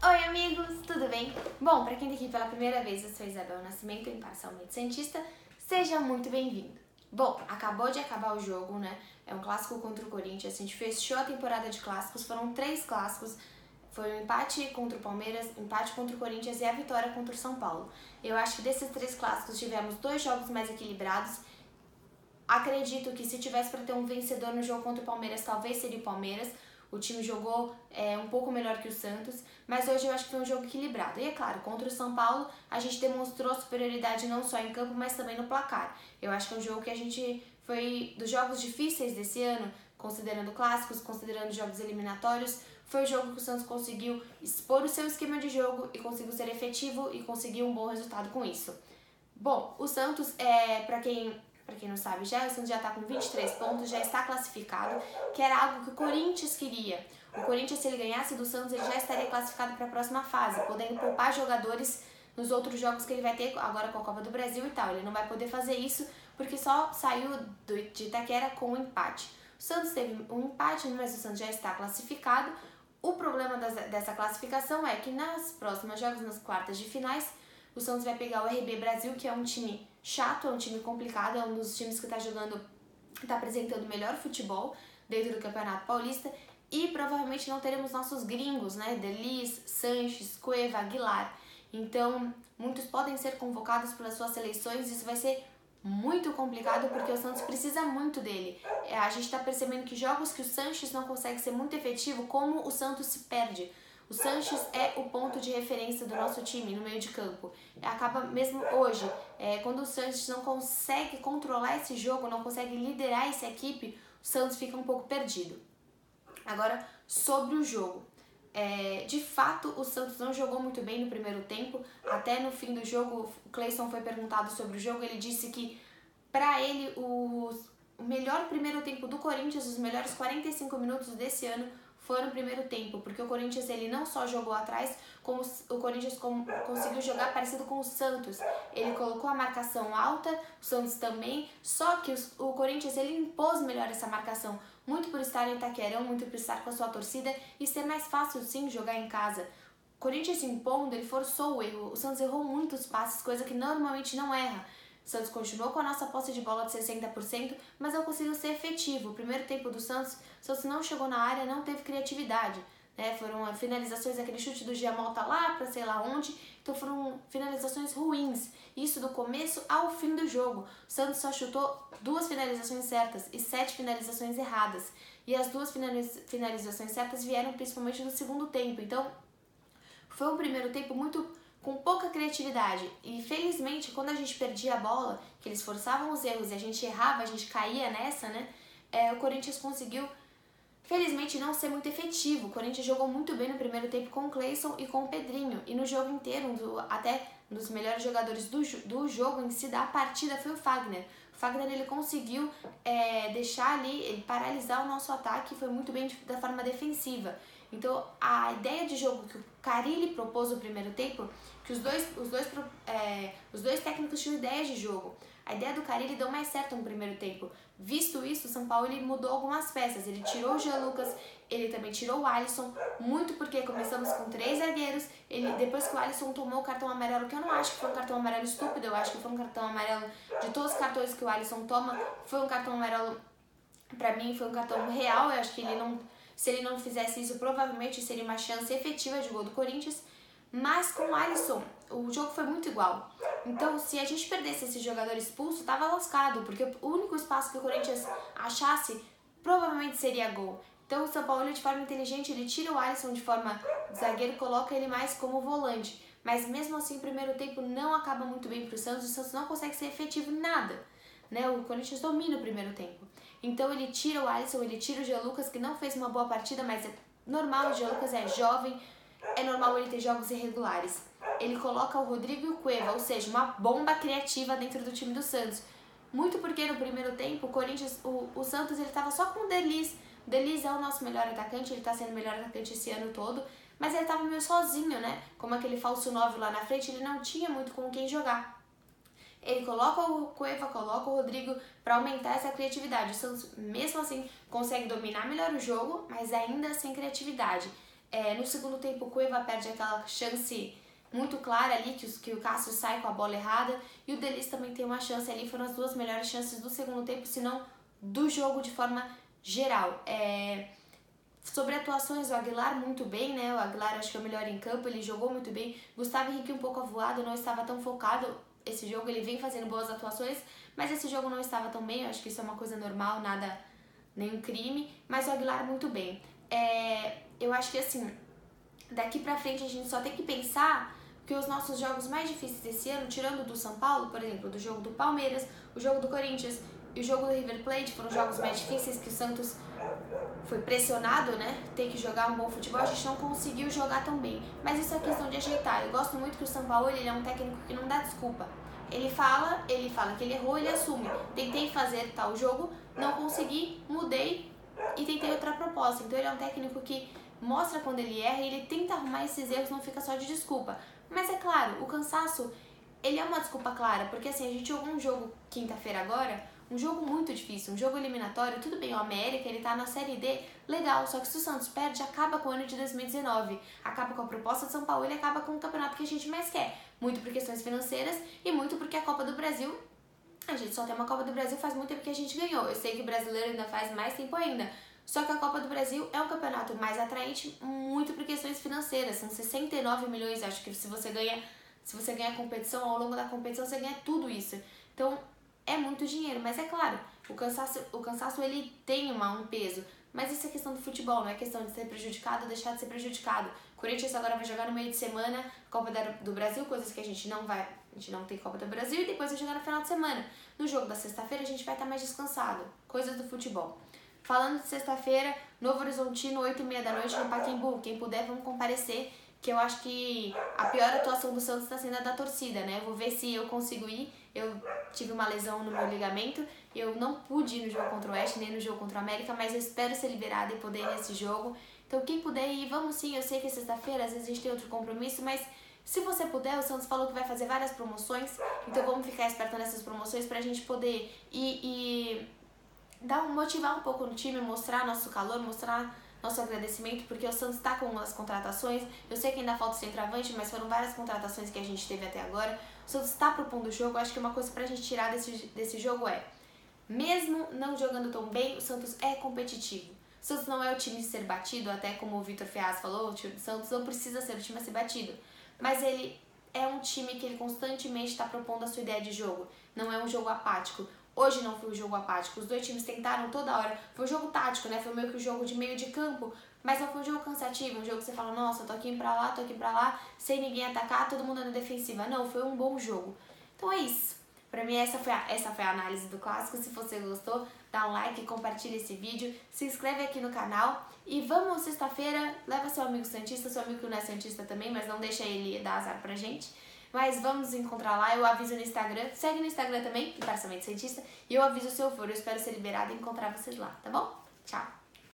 Oi amigos, tudo bem? Bom, para quem tá aqui pela primeira vez, eu sou Isabel Nascimento, imparcialmente santista, seja muito bem-vindo. Bom, acabou de acabar o jogo, né? É um clássico contra o Corinthians, a gente fechou a temporada de clássicos, foram 3 clássicos, foi um empate contra o Palmeiras, empate contra o Corinthians e a vitória contra o São Paulo. Eu acho que desses 3 clássicos tivemos 2 jogos mais equilibrados. Acredito que se tivesse para ter um vencedor no jogo contra o Palmeiras, talvez seria o Palmeiras. O time jogou um pouco melhor que o Santos, mas hoje eu acho que foi um jogo equilibrado. E é claro, contra o São Paulo, a gente demonstrou superioridade não só em campo, mas também no placar. Eu acho que é um jogo que a gente foi dos jogos difíceis desse ano, considerando clássicos, considerando jogos eliminatórios, foi o jogo que o Santos conseguiu expor o seu esquema de jogo e conseguiu ser efetivo e conseguiu um bom resultado com isso. Bom, o Santos, para quem não sabe, o Santos já está com 23 pontos, já está classificado, que era algo que o Corinthians queria. O Corinthians, se ele ganhasse do Santos, ele já estaria classificado para a próxima fase, podendo poupar jogadores nos outros jogos que ele vai ter agora com a Copa do Brasil e tal. Ele não vai poder fazer isso porque só saiu de Itaquera com um empate. O Santos teve um empate, mas o Santos já está classificado. O problema dessa classificação é que nas próximas jogos, nas quartas de finais, o Santos vai pegar o RB Brasil, que é um time chato, é um time complicado, é um dos times que está apresentando o melhor futebol dentro do Campeonato Paulista, e provavelmente não teremos nossos gringos, né, Delis, Sanches, Cueva, Aguilar. Então, muitos podem ser convocados pelas suas seleções, isso vai ser muito complicado porque o Santos precisa muito dele. A gente está percebendo que jogos que o Sanches não consegue ser muito efetivo, como o Santos se perde. O Sanches é o ponto de referência do nosso time no meio de campo. Acaba mesmo hoje, quando o Sanches não consegue controlar esse jogo, não consegue liderar essa equipe, o Santos fica um pouco perdido. Agora, sobre o jogo. De fato, o Santos não jogou muito bem no primeiro tempo. Até no fim do jogo, o Cleison foi perguntado sobre o jogo, ele disse que, para ele, o melhor primeiro tempo do Corinthians, os melhores 45 minutos desse ano, foi no primeiro tempo, porque o Corinthians ele não só jogou atrás, como o Corinthians conseguiu jogar parecido com o Santos. Ele colocou a marcação alta, o Santos também, só que o Corinthians ele impôs melhor essa marcação, muito por estar em Itaquerão, muito por estar com a sua torcida e ser mais fácil sim jogar em casa. O Corinthians impondo, ele forçou o erro, o Santos errou muitos passes, coisa que normalmente não erra. O Santos continuou com a nossa posse de bola de 60%, mas não conseguiu ser efetivo. O primeiro tempo do Santos, o Santos não chegou na área, não teve criatividade. Foram finalizações, aquele chute do Giamota lá para sei lá onde, então foram finalizações ruins. Isso do começo ao fim do jogo. O Santos só chutou 2 finalizações certas e 7 finalizações erradas. E as 2 finalizações certas vieram principalmente no segundo tempo. Então, foi um primeiro tempo com pouca criatividade, e felizmente quando a gente perdia a bola, que eles forçavam os erros e a gente errava, a gente caía nessa, né, o Corinthians conseguiu felizmente não ser muito efetivo. O Corinthians jogou muito bem no primeiro tempo com o Cleison e com o Pedrinho, e no jogo inteiro, até um dos melhores jogadores do jogo em si, da partida, foi o Fagner. O Fagner ele conseguiu deixar ali, ele paralisar o nosso ataque, foi muito bem da forma defensiva. Então, a ideia de jogo que o Carille propôs no primeiro tempo, que os dois técnicos tinham ideias de jogo. A ideia do Carille deu mais certo no primeiro tempo. Visto isso, o São Paulo ele mudou algumas peças. Ele tirou o Jean Lucas, ele também tirou o Alisson, muito porque começamos com 3 zagueiros. Depois que o Alisson tomou o cartão amarelo, que eu não acho que foi um cartão amarelo estúpido, eu acho que foi um cartão amarelo de todos os cartões que o Alisson toma, foi um cartão amarelo, pra mim, foi um cartão real. Eu acho que se ele não fizesse isso, provavelmente seria uma chance efetiva de gol do Corinthians. Mas com o Alisson, o jogo foi muito igual. Então, se a gente perdesse esse jogador expulso, tava lascado, porque o único espaço que o Corinthians achasse, provavelmente seria gol. Então, o São Paulo, de forma inteligente, ele tira o Alisson de forma zagueiro, coloca ele mais como volante. Mas mesmo assim, o primeiro tempo não acaba muito bem pro Santos, o Santos não consegue ser efetivo em nada. O Corinthians domina o primeiro tempo. Então ele tira o Alisson, ele tira o Jean Lucas, que não fez uma boa partida, mas é normal, o Jean Lucas é jovem, é normal ele ter jogos irregulares. Ele coloca o Rodrigo e o Cueva, ou seja, uma bomba criativa dentro do time do Santos. Muito porque no primeiro tempo o Santos ele estava só com o Delis. O Delis é o nosso melhor atacante, ele está sendo o melhor atacante esse ano todo, mas ele estava meio sozinho, né? Como aquele falso 9 lá na frente, ele não tinha muito com quem jogar. Ele coloca o Cueva, coloca o Rodrigo para aumentar essa criatividade. O Santos, mesmo assim, consegue dominar melhor o jogo, mas ainda sem criatividade. No segundo tempo, o Cueva perde aquela chance muito clara ali, que o Cássio sai com a bola errada, e o Delis também tem uma chance ali. Foram as duas melhores chances do segundo tempo, se não do jogo de forma geral. Sobre atuações, o Aguilar muito bem, né? O Aguilar acho que é o melhor em campo, ele jogou muito bem. Gustavo Henrique um pouco avoado, não estava tão focado. Esse jogo ele vem fazendo boas atuações, mas esse jogo não estava tão bem. Eu acho que isso é uma coisa normal, nada, nenhum crime. Mas o Aguilar muito bem. Eu acho que assim, daqui pra frente a gente só tem que pensar que os nossos jogos mais difíceis desse ano, tirando do São Paulo, por exemplo, do jogo do Palmeiras, o jogo do Corinthians e o jogo do River Plate, foram jogos mais difíceis que o Santos foi pressionado, né? Tem que jogar um bom futebol, a gente não conseguiu jogar tão bem. Mas isso é questão de ajeitar. Eu gosto muito que o São Paulo, ele é um técnico que não dá desculpa. Ele fala que ele errou, ele assume. Tentei fazer tal jogo, não consegui, mudei e tentei outra proposta. Então ele é um técnico que mostra quando ele erra e ele tenta arrumar esses erros, não fica só de desculpa. Mas é claro, o cansaço, ele é uma desculpa clara, porque assim, a gente jogou um jogo quinta-feira agora, um jogo muito difícil, um jogo eliminatório, tudo bem, o América, ele tá na Série D, legal, só que se o Santos perde, acaba com o ano de 2019, acaba com a proposta de São Paulo, ele acaba com o campeonato que a gente mais quer, muito por questões financeiras e muito porque a Copa do Brasil, a gente só tem uma Copa do Brasil faz muito tempo que a gente ganhou, eu sei que o brasileiro ainda faz mais tempo ainda, só que a Copa do Brasil é um campeonato mais atraente, muito por questões financeiras, são 69 milhões, acho que se você ganha a competição, ao longo da competição você ganha tudo isso, então é muito dinheiro, mas é claro, o cansaço ele tem um peso, mas isso é questão do futebol, não é questão de ser prejudicado ou deixar de ser prejudicado. O Corinthians agora vai jogar no meio de semana Copa do Brasil, coisas que a gente não tem Copa do Brasil, e depois vai jogar no final de semana. No jogo da sexta-feira a gente vai estar mais descansado, coisas do futebol. Falando de sexta-feira, Novo Horizontino, 8h30 da noite no Pacaembu, quem puder vamos comparecer, que eu acho que a pior atuação do Santos está sendo a da torcida, né? Eu vou ver se eu consigo ir. Eu tive uma lesão no meu ligamento, eu não pude ir no jogo contra o Oeste, nem no jogo contra o América, mas eu espero ser liberada e poder ir nesse jogo. Então quem puder ir, vamos sim, eu sei que é sexta-feira, às vezes a gente tem outro compromisso, mas se você puder, o Santos falou que vai fazer várias promoções, então vamos ficar esperto nessas promoções pra gente poder ir e motivar um pouco no time, mostrar nosso calor, mostrar nosso agradecimento, porque o Santos está com as contratações, eu sei que ainda falta o centroavante, mas foram várias contratações que a gente teve até agora, o Santos está propondo o jogo, acho que uma coisa pra gente tirar desse jogo mesmo não jogando tão bem, o Santos é competitivo. O Santos não é o time de ser batido, até como o Vitor Ferraz falou, o Santos não precisa ser o time a ser batido, mas ele é um time que ele constantemente está propondo a sua ideia de jogo, não é um jogo apático. Hoje não foi um jogo apático, os dois times tentaram toda hora, foi um jogo tático, né? Foi meio que um jogo de meio de campo, mas não foi um jogo cansativo, um jogo que você fala, nossa, tô aqui pra lá, sem ninguém atacar, todo mundo na defensiva. Não, foi um bom jogo. Então é isso. Pra mim essa foi a análise do clássico. Se você gostou, dá um like, compartilha esse vídeo, se inscreve aqui no canal e vamos sexta-feira, leva seu amigo santista, seu amigo que não é santista também, mas não deixa ele dar azar pra gente. Mas vamos nos encontrar lá, eu aviso no Instagram, segue no Instagram também, Imparcialmente Santista, e eu aviso se eu for, eu espero ser liberada e encontrar vocês lá, tá bom? Tchau!